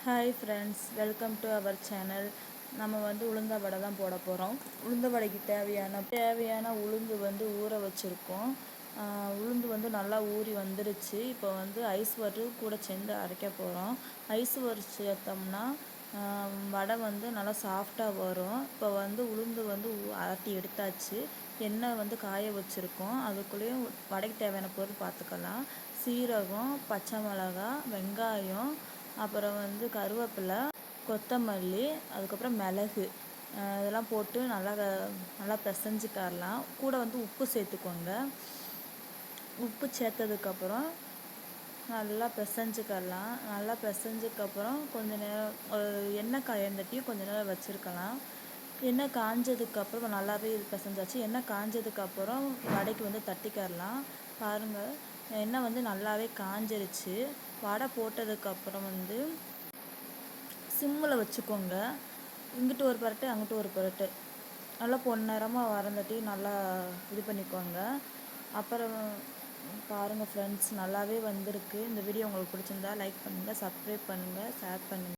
Hi friends, welcome to our channel. நம்ம உளுந்த வடை தான் போட போகிறோம். உளுந்த வடைக்கு தேவையான உளுந்து ஊற வச்சுருக்கோம். உளுந்து நல்லா ஊறி வந்துருச்சு. இப்போ ஐஸ் வாட்டர் கூட சேர்ந்து அரைக்க போகிறோம். ஐஸ் வாட்டர் சேர்த்தோம்னா வடை நல்லா சாஃப்டாக வரும். இப்போ உளுந்து ஆட்டி எடுத்தாச்சு. எண்ணெய் காய வச்சுருக்கோம். அதுக்குள்ளேயும் வடைக்கு தேவையான பொருள் பார்த்துக்கலாம். சீரகம், பச்சை மிளகாய், வெங்காயம், அப்புறம் கருவேப்பிலை, கொத்தமல்லி, அதுக்கப்புறம் மிளகு, இதெல்லாம் போட்டு நல்லா பிசைஞ்சிக்கரலாம். கூட உப்பு சேர்த்துக்கோங்க. உப்பு சேர்த்ததுக்கப்புறம் நல்லா பிசைஞ்சிக்கரலாம். நல்லா பிசைஞ்சதுக்கப்புறம் கொஞ்சம் நேரம் எண்ணெய் காயந்தட்டியும் கொஞ்சம் நேரம் வச்சுருக்கலாம். எண்ணெய் காஞ்சதுக்கப்புறம் நல்லாவே இது பிசைஞ்சாச்சு. எண்ணெய் காஞ்சதுக்கப்புறம் வடைக்கு தட்டிக்கரலாம். பாருங்கள், எண்ணெய் நல்லாவே காஞ்சிருச்சு. வடை போட்டதுக்கப்புறம் சிம்மில் வச்சுக்கோங்க. இங்கிட்டு ஒரு பரட்டு, அங்கிட்டு ஒரு பரட்டு, நல்லா பொன்னிறமாக வரந்தட்டி நல்லா இது பண்ணிக்கோங்க. அப்புறம் பாருங்கள் ஃப்ரெண்ட்ஸ், நல்லாவே வந்திருக்கு. இந்த வீடியோ உங்களுக்கு பிடிச்சிருந்தா லைக் பண்ணுங்கள், சப்ஸ்கிரைப் பண்ணுங்கள், ஷேர் பண்ணுங்கள்.